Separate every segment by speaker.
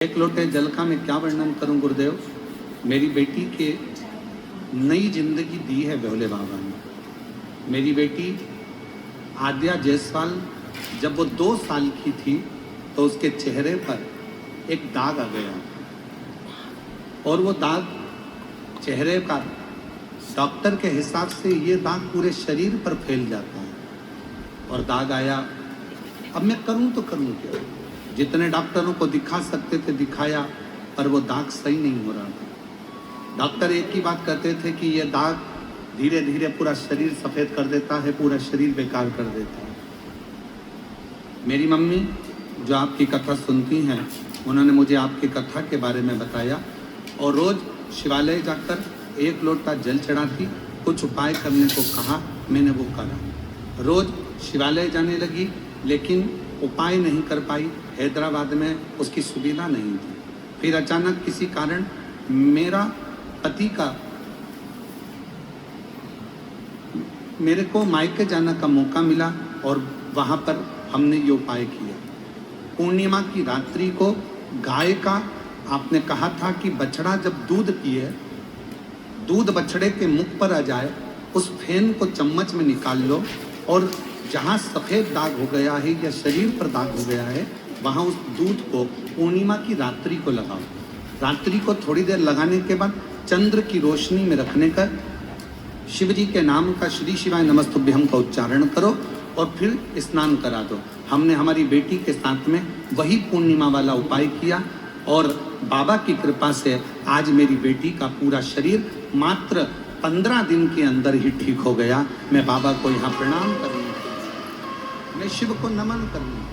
Speaker 1: एक लोटे जल का मैं क्या वर्णन करूं गुरुदेव। मेरी बेटी के नई जिंदगी दी है भोले बाबा ने। मेरी बेटी आद्या जायसवाल जब वो 2 साल की थी तो उसके चेहरे पर एक दाग आ गया और वो दाग चेहरे का डॉक्टर के हिसाब से ये दाग पूरे शरीर पर फैल जाता है और दाग आया। अब मैं करूं तो करूं क्या। जितने डॉक्टरों को दिखा सकते थे दिखाया पर वो दाग सही नहीं हो रहा था। डॉक्टर एक ही बात कहते थे कि ये दाग धीरे धीरे पूरा शरीर सफ़ेद कर देता है, पूरा शरीर बेकार कर देता है। मेरी मम्मी जो आपकी कथा सुनती हैं उन्होंने मुझे आपकी कथा के बारे में बताया और रोज़ शिवालय जाकर 1 लोटा जल चढ़ाती, कुछ उपाय करने को कहा, मैंने वो करा। रोज़ शिवालय जाने लगी लेकिन उपाय नहीं कर पाई। हैदराबाद में उसकी सुविधा नहीं थी। फिर अचानक किसी कारण मेरा पति का मेरे को मायके जाने का मौका मिला और वहाँ पर हमने ये उपाय किया। पूर्णिमा की रात्रि को गाय का आपने कहा था कि बछड़ा जब दूध पिए, दूध बछड़े के मुख पर आ जाए, उस फेन को चम्मच में निकाल लो और जहाँ सफ़ेद दाग हो गया है या शरीर पर दाग हो गया है वहाँ उस दूध को पूर्णिमा की रात्रि को लगाओ। रात्रि को थोड़ी देर लगाने के बाद चंद्र की रोशनी में रखने का शिव जी के नाम का श्री शिवाय नमस्तुभ्यम का उच्चारण करो और फिर स्नान करा दो। हमने हमारी बेटी के साथ में वही पूर्णिमा वाला उपाय किया और बाबा की कृपा से आज मेरी बेटी का पूरा शरीर मात्र 15 दिन के अंदर ही ठीक हो गया। मैं बाबा को यहाँ प्रणाम करने, मैं शिव को नमन करने।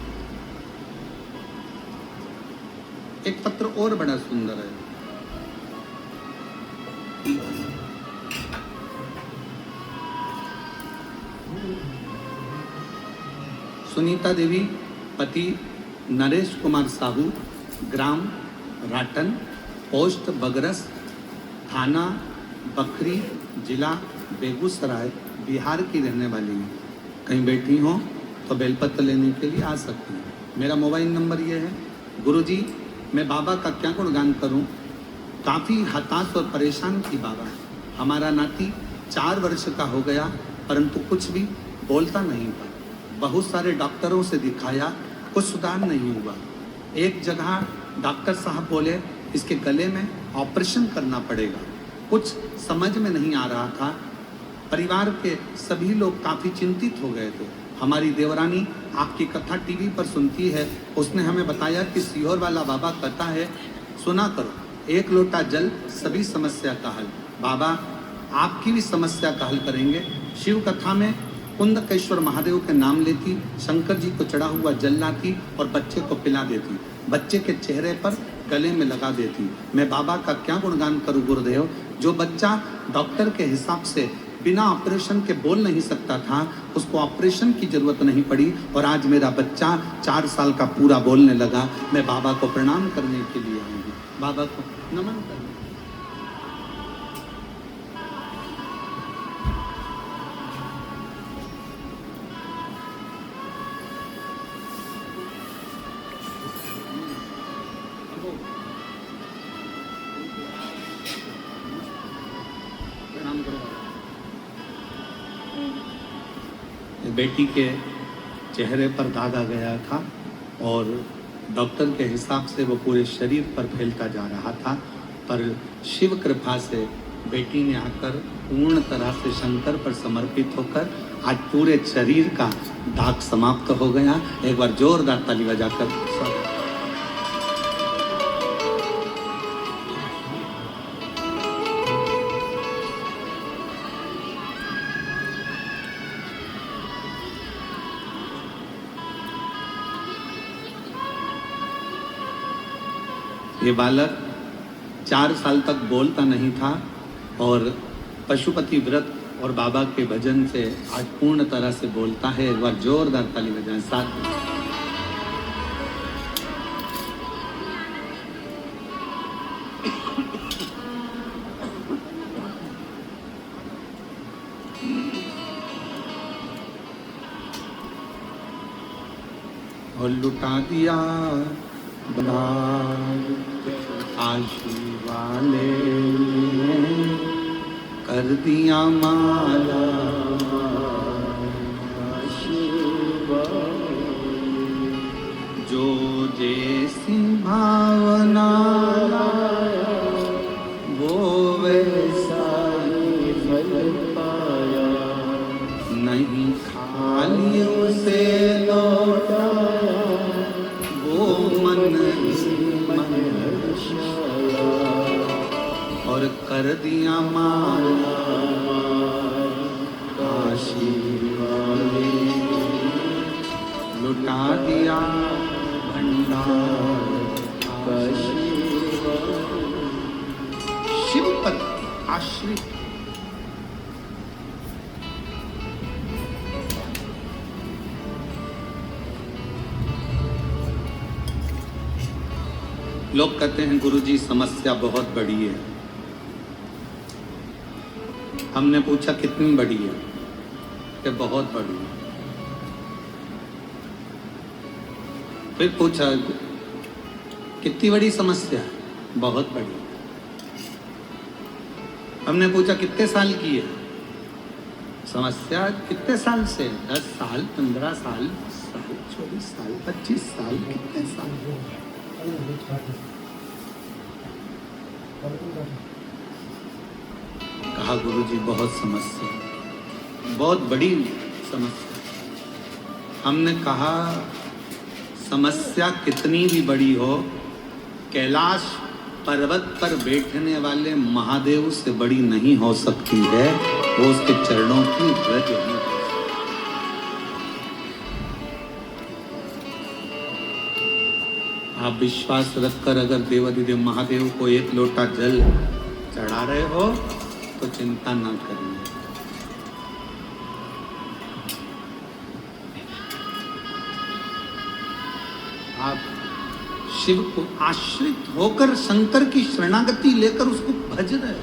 Speaker 1: एक पत्र और बड़ा सुंदर है। सुनीता देवी, पति नरेश कुमार साहू, ग्राम राटन, पोस्ट बगरस, थाना बखरी, जिला बेगूसराय, बिहार की रहने वाली हैं। कहीं बैठी हो तो बेलपत्र लेने के लिए आ सकती हैं। मेरा मोबाइल नंबर ये है। गुरुजी, मैं बाबा का क्या गुणगान करूं। काफ़ी हताश और परेशान थी बाबा। हमारा नाती 4 वर्ष का हो गया परंतु कुछ भी बोलता नहीं था। बहुत सारे डॉक्टरों से दिखाया, कुछ सुधार नहीं हुआ। एक जगह डॉक्टर साहब बोले इसके गले में ऑपरेशन करना पड़ेगा। कुछ समझ में नहीं आ रहा था। परिवार के सभी लोग काफ़ी चिंतित हो गए थे। हमारी देवरानी आपकी कथा टीवी पर सुनती है, उसने हमें बताया कि सीहोर वाला बाबा कहता है सुना करो, 1 लोटा जल सभी समस्या का हल। बाबा आपकी भी समस्या का हल करेंगे। शिव कथा में कुंदकेश्वर महादेव के नाम लेती, शंकर जी को चढ़ा हुआ जल लाती और बच्चे को पिला देती, बच्चे के चेहरे पर गले में लगा देती। मैं बाबा का क्या गुणगान करूं गुरुदेव। जो बच्चा डॉक्टर के हिसाब से बिना ऑपरेशन के बोल नहीं सकता था, उसको ऑपरेशन की जरूरत नहीं पड़ी और आज मेरा बच्चा 4 साल का पूरा बोलने लगा। मैं बाबा को प्रणाम करने के लिए आई हूँ, बाबा को नमन करने। प्रणाम करो। बेटी के चेहरे पर दाग आ गया था और डॉक्टर के हिसाब से वो पूरे शरीर पर फैलता जा रहा था, पर शिव कृपा से बेटी ने आकर पूर्ण तरह से शंकर पर समर्पित होकर आज पूरे शरीर का दाग समाप्त हो गया। एक बार जोरदार ताली बजाकर स्वागत। ये बालक 4 साल तक बोलता नहीं था और पशुपति व्रत और बाबा के भजन से आज पूर्ण तरह से बोलता है। एक बार जोरदार ताली बजाएं साथ में। और लुटा दिया काशी वाले ने कर दिया माला, जो जैसी भावना वो वैसा ही फल पाया, नहीं खाली उसे लौटाया, वो मन ही मन हर्षाया, और कर दिया माला काशी वाले, लुटा दिया भंडार काशी वाले। शिवपति आश्रित लोग कहते हैं गुरुजी समस्या बहुत बड़ी है। हमने पूछा कितनी बड़ी है, कि बहुत बड़ी है। फिर पूछा कितनी बड़ी समस्या है, बहुत बड़ी है। हमने पूछा कितने साल की है समस्या, कितने साल से, 10 साल, 15 साल, 20 साल, 24 साल, 25 साल, कितने साल? कहा गुरुजी बहुत समस्या, बहुत बड़ी समस्या। हमने कहा समस्या कितनी भी बड़ी हो, कैलाश पर्वत पर बैठने वाले महादेव से बड़ी नहीं हो सकती है, वो उसके चरणों की रज है। आप विश्वास रखकर अगर देवाधिदेव महादेव को एक लोटा जल चढ़ा रहे हो तो चिंता न करिए। आप शिव को आश्रित होकर शंकर की शरणागति लेकर उसको भज रहे हो।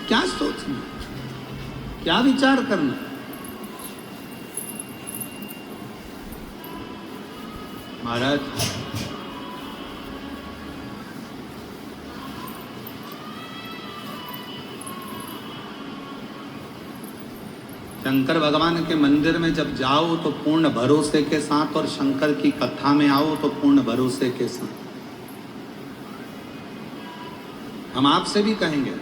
Speaker 1: क्या सोचना, क्या विचार करना? महाराज शंकर भगवान के मंदिर में जब जाओ तो पूर्ण भरोसे के साथ, और शंकर की कथा में आओ तो पूर्ण भरोसे के साथ। हम आपसे भी कहेंगे,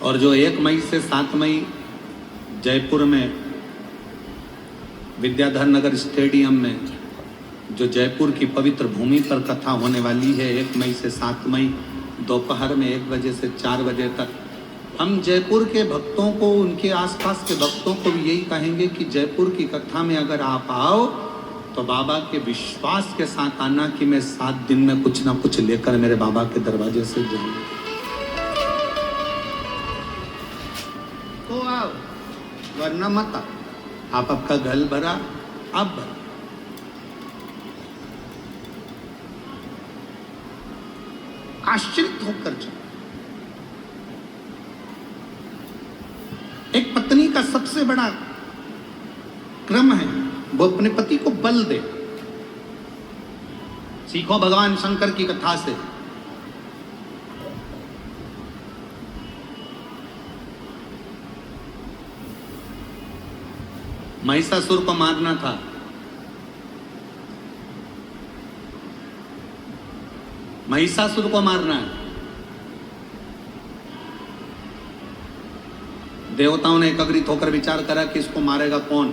Speaker 1: और जो 1 मई से 7 मई जयपुर में विद्याधर नगर स्टेडियम में, जो जयपुर की पवित्र भूमि पर कथा होने वाली है, 1 मई से 7 मई दोपहर में 1 बजे से 4 बजे तक, हम जयपुर के भक्तों को, उनके आसपास के भक्तों को भी यही कहेंगे कि जयपुर की कथा में अगर आप आओ तो बाबा के विश्वास के साथ आना कि मैं 7 दिन में कुछ ना कुछ लेकर मेरे बाबा के दरवाजे से जाऊंगा। तो आओ, वरना मत आओ। आप आपका गल भरा, आप भरा। आश्रित होकर जाओ। एक पत्नी का सबसे बड़ा क्रम है वो अपने पति को बल दे। सीखो भगवान शंकर की कथा से। महिषासुर को मारना था, महिषासुर को मारना है। देवताओं ने एकत्रित होकर विचार करा कि इसको मारेगा कौन।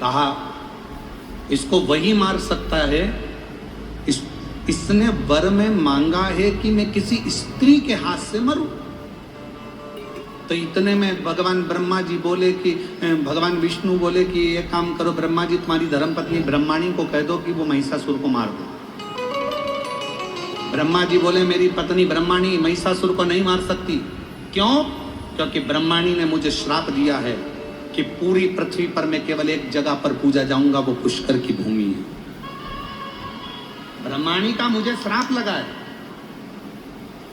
Speaker 1: कहा इसको वही मार सकता है, इसने वर में मांगा है कि मैं किसी स्त्री के हाथ से मरूं। तो इतने में भगवान ब्रह्मा जी बोले कि, भगवान विष्णु बोले कि ये काम करो ब्रह्मा जी, तुम्हारी धर्मपत्नी ब्रह्माणी को कह दो कि वो महिषासुर को मार दो। ब्रह्मा जी बोले मेरी पत्नी ब्रह्माणी महिषासुर को नहीं मार सकती। क्यों? क्योंकि ब्रह्माणी ने मुझे श्राप दिया है कि पूरी पृथ्वी पर मैं केवल एक जगह पर पूजा जाऊंगा, वो पुष्कर की भूमि है। ब्रह्माणी का मुझे श्राप लगा है।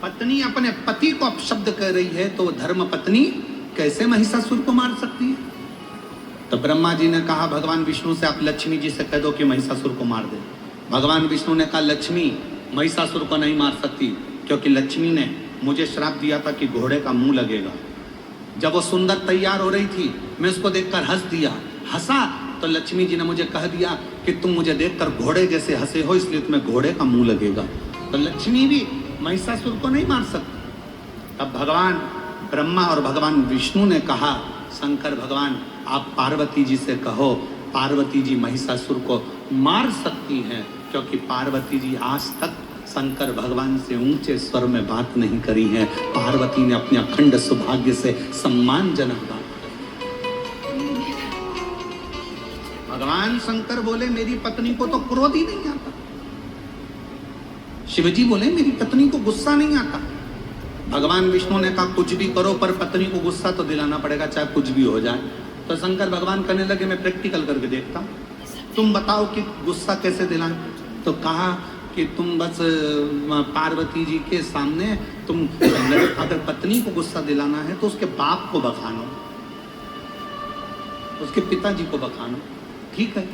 Speaker 1: पत्नी अपने पति को अपशब्द कर रही है तो धर्म पत्नी कैसे महिषासुर को मार सकती है? तो ब्रह्मा जी ने कहा भगवान विष्णु से, आप लक्ष्मी जी से कह दो कि महिषासुर को मार दे। भगवान विष्णु ने कहा लक्ष्मी महिषासुर को नहीं मार सकती, क्योंकि लक्ष्मी ने मुझे श्राप दिया था कि घोड़े का मुंह लगेगा। जब वो सुंदर तैयार हो रही थी, मैं उसको देखकर हंस दिया, हंसा तो लक्ष्मी जी ने मुझे कह दिया कि तुम मुझे देखकर घोड़े जैसे हंसे हो, इसलिए तुम्हें घोड़े का मुंह लगेगा। तो लक्ष्मी भी महिषासुर को नहीं मार सकती। तब भगवान ब्रह्मा और भगवान विष्णु ने कहा, शंकर भगवान आप पार्वती जी से कहो, पार्वती जी महिषासुर को मार सकती हैं, क्योंकि पार्वती जी आज तक शंकर भगवान से ऊंचे स्वर में बात नहीं करी है। पार्वती ने अपने अखंड सौभाग्य से सम्मानजनक बात करी। भगवान शंकर बोले मेरी पत्नी को तो क्रोध ही नहीं आता। शिवजी बोले मेरी पत्नी को गुस्सा नहीं आता। भगवान विष्णु ने कहा कुछ भी करो पर पत्नी को गुस्सा तो दिलाना पड़ेगा, चाहे कुछ भी हो जाए। तो शंकर भगवान कहने लगे मैं प्रैक्टिकल करके देखता हूं, तुम बताओ कि गुस्सा कैसे दिलाएं। तो कहा कि तुम बस पार्वती जी के सामने तुम अगर पत्नी को गुस्सा दिलाना है तो उसके बाप को बखानो, उसके पिताजी को बखानो, ठीक है।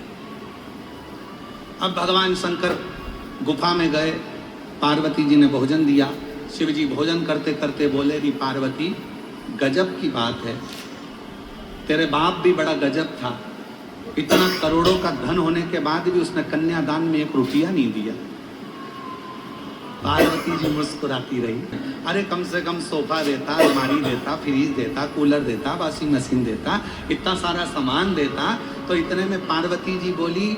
Speaker 1: अब भगवान शंकर गुफा में गए, पार्वती जी ने भोजन दिया। शिव जी भोजन करते करते बोले री पार्वती गजब की बात है, तेरे बाप भी बड़ा गजब था, इतना करोड़ों का धन होने के बाद भी उसने कन्यादान में 1 रुपया नहीं दिया। पार्वती जी मुस्कुराती रही, अरे कम से कम सोफा देता, अलमारी देता, फ्रिज देता, कूलर देता, वॉशिंग मशीन देता, इतना सारा सामान देता। तो इतने में पार्वती जी बोली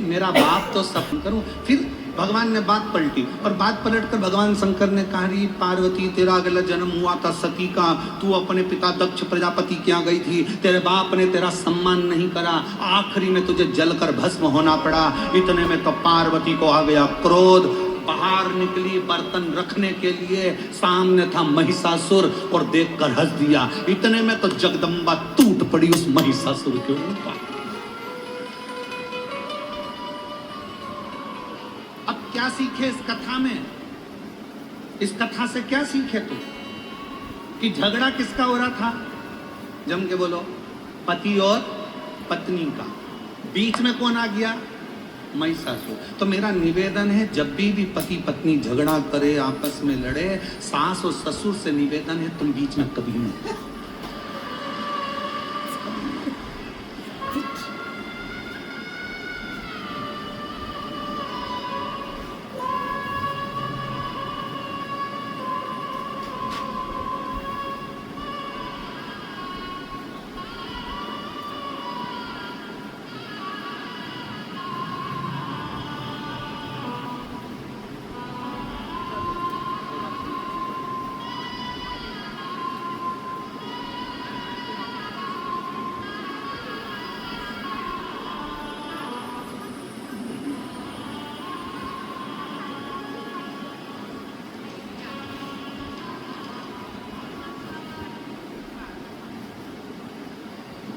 Speaker 1: मेरा बाप तो सब करूं। फिर भगवान ने बात पलटी और बात पलटकर भगवान शंकर ने कहा री पार्वती तेरा अगला जन्म हुआ था सती का, तू अपने पिता दक्ष प्रजापति के यहाँ गई थी, तेरे बाप ने तेरा सम्मान नहीं करा, आखिरी में तुझे जलकर भस्म होना पड़ा। इतने में तो पार्वती को आ गया क्रोध, बाहर निकली बर्तन रखने के लिए, सामने था महिषासुर और देखकर हंस दिया। इतने में तो जगदम्बा टूट पड़ी उस महिषासुर के ऊपर। अब क्या सीखे इस कथा में? इस कथा से क्या सीखे तू? कि झगड़ा किसका हो रहा था? जम के बोलो, पति और पत्नी का। बीच में कौन आ गया? महिषासुर। तो मेरा निवेदन है जब भी पति पत्नी झगड़ा करे, आपस में लड़े, सास और ससुर से निवेदन है तुम बीच में कभी नहीं।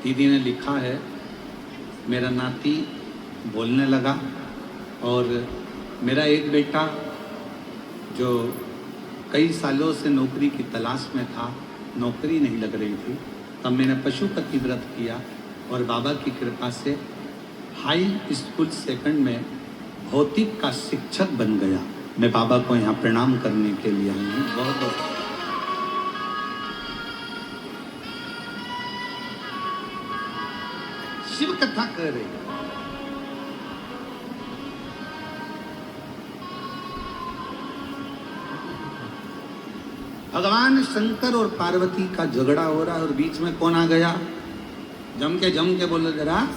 Speaker 1: दीदी ने लिखा है मेरा नाती बोलने लगा और मेरा एक बेटा जो कई सालों से नौकरी की तलाश में था, नौकरी नहीं लग रही थी, तब मैंने पशुपति व्रत किया और बाबा की कृपा से हाई स्कूल सेकंड में भौतिक का शिक्षक बन गया। मैं बाबा को यहाँ प्रणाम करने के लिए आई हूँ। बहुत बहुत शिव कथा कर रहे। भगवान शंकर और पार्वती का झगड़ा हो रहा है और बीच में कौन आ गया? जम के बोलो जरा,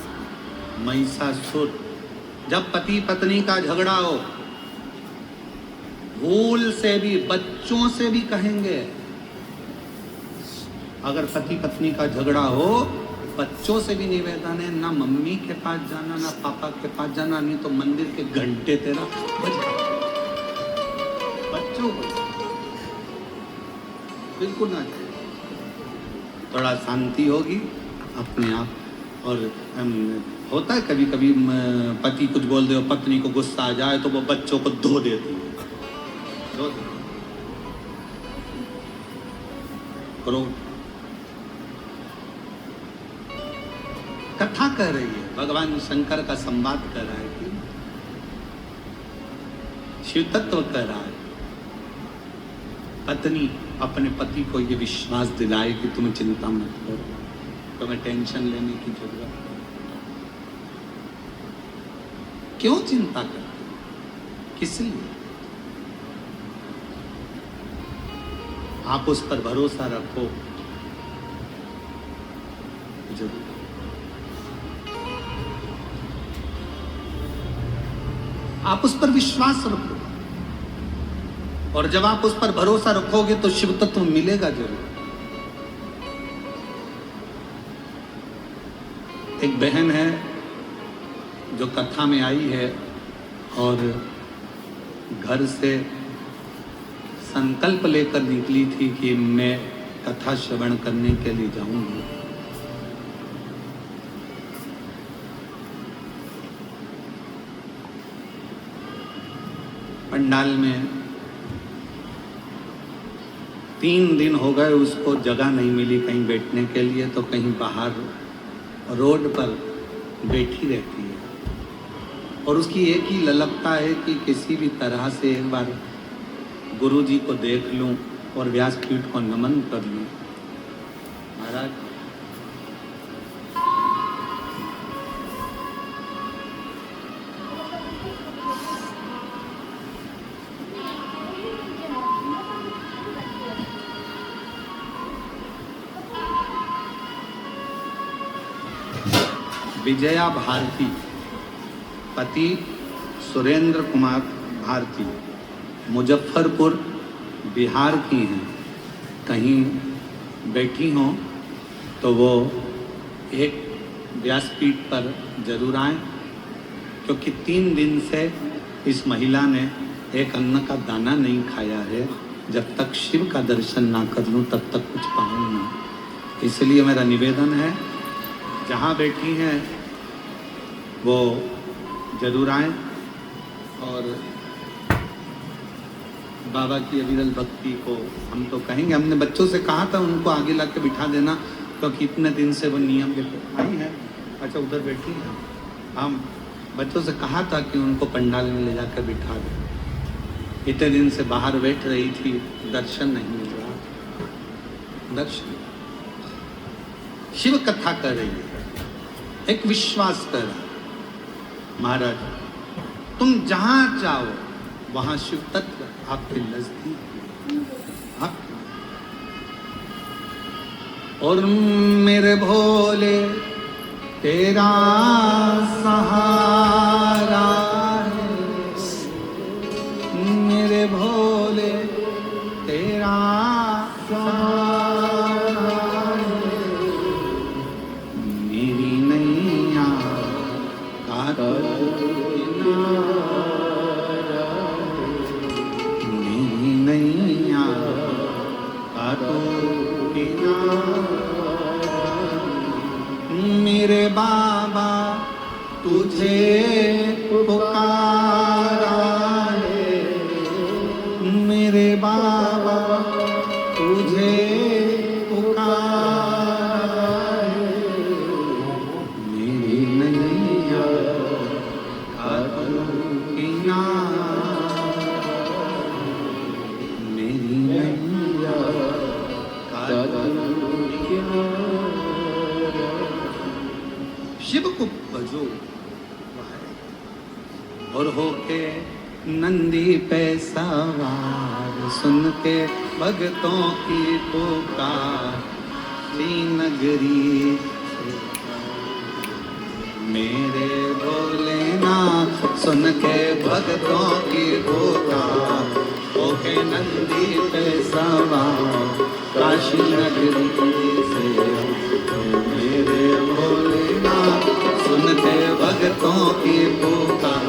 Speaker 1: महिषासुर। जब पति पत्नी का झगड़ा हो, भूल से भी, बच्चों से भी कहेंगे, अगर पति पत्नी का झगड़ा हो, बच्चों से भी निवेदन है ना मम्मी के पास जाना ना पापा के पास जाना, नहीं तो मंदिर के घंटे तेरा बजा। बच्चों को बिल्कुल ना जाए, थोड़ा शांति होगी अपने आप। और होता है कभी कभी पति कुछ बोल दे, पत्नी को गुस्सा आ जाए तो वो बच्चों को धो देती है। कथा कह रही है, भगवान शंकर का संवाद कर रहा है कि शिव तत्व कह रहा है। पत्नी अपने पति को ये विश्वास दिलाए कि तुम्हें चिंता मत करो, तुम्हें टेंशन लेने की जरूरत नहीं। क्यों चिंता करते, किस लिए? आप उस पर भरोसा रखो जरूर। आप उस पर विश्वास रखो, और जब आप उस पर भरोसा रखोगे तो शिव तत्व मिलेगा जरूर। एक बहन है जो कथा में आई है और घर से संकल्प लेकर निकली थी कि मैं कथा श्रवण करने के लिए जाऊंगी। पंडाल में 3 दिन हो गए, उसको जगह नहीं मिली कहीं बैठने के लिए, तो कहीं बाहर रोड पर बैठी रहती है। और उसकी एक ही ललकता है कि किसी भी तरह से एक बार गुरु जी को देख लूं और व्यासपीठ को नमन कर लूं। महाराज, विजया भारती, पति सुरेंद्र कुमार भारती, मुजफ्फरपुर बिहार की हैं। कहीं बैठी हों तो वो एक व्यासपीठ पर जरूर आएं, क्योंकि 3 दिन से इस महिला ने एक अन्न का दाना नहीं खाया है। जब तक शिव का दर्शन ना कर लूं तब तक कुछ पाऊँ ना। इसलिए मेरा निवेदन है, जहाँ बैठी हैं वो जरूर आएं और बाबा की अविरल भक्ति को हम तो कहेंगे। हमने बच्चों से कहा था उनको आगे ला के बिठा देना, क्योंकि इतने दिन से वो नियम लेकर आई है। अच्छा, उधर बैठी है। हम बच्चों से कहा था कि उनको पंडाल में ले जाकर बिठा दें। इतने दिन से बाहर बैठ रही थी, दर्शन नहीं मिल रहा। दर्शन, शिव कथा कर रही है, एक विश्वास कर रहा है। महाराज, तुम जहां जाओ वहां शिव तत्व आपके नजदीक। और मेरे भोले तेरा सहारा है, मेरे भोले तेरा सहारा है, मेरी नैया का तो किनारा, मेरी नैया का तो किनारा, मेरे बाबा तुझे पुकारा है, मेरे बाबा तुझे पुकारा है, मेरी नैया का तू किनारा, मेरी नैया का तू किनारा। शिव को भजो और होके नंदी पे सवार, सुन के भगतों की पुकार, श्रीनगरी मेरे भोलेनाथ, सुन के भगतों की पुकार, होके नंदी पे सवार, काशी नगरी से मेरे भोलेनाथ, सुन के भगतों की पुकार,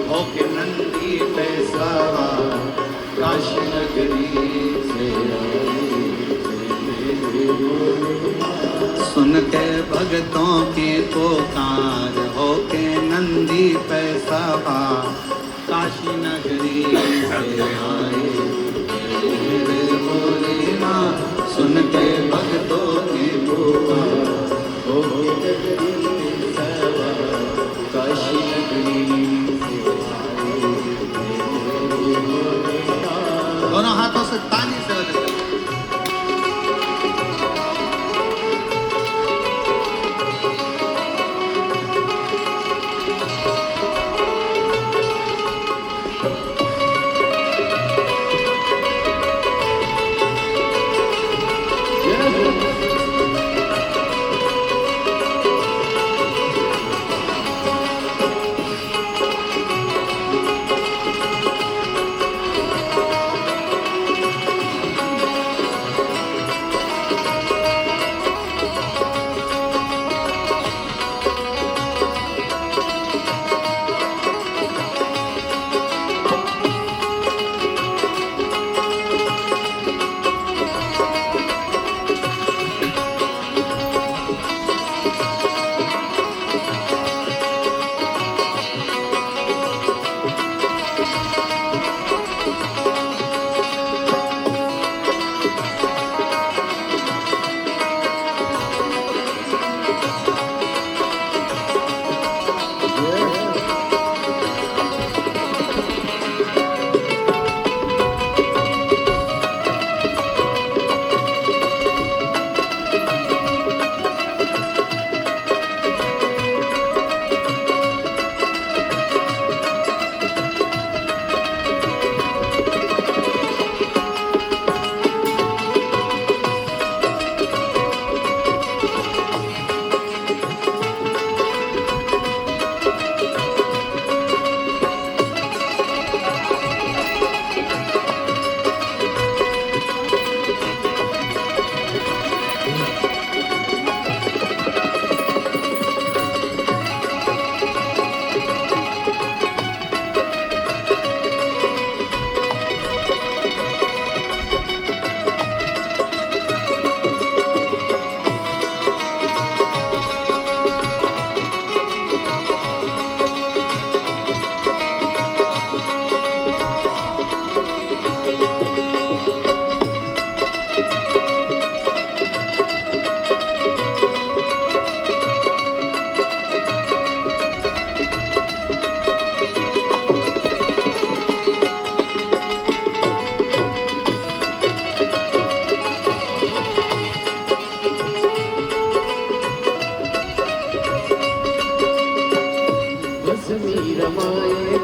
Speaker 1: होके नंदी पे सवार, काशी नगरी से सुन के भगतों की पुकार, होके नंदी पे सवार, काशी नगरी से आए मेरे भोलेनाथ, सुन के भगतों की पुकार, होके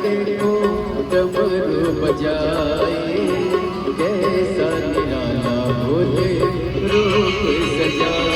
Speaker 2: देखो डमरू बजाए, कैसा निराला भोले रूप सजाए।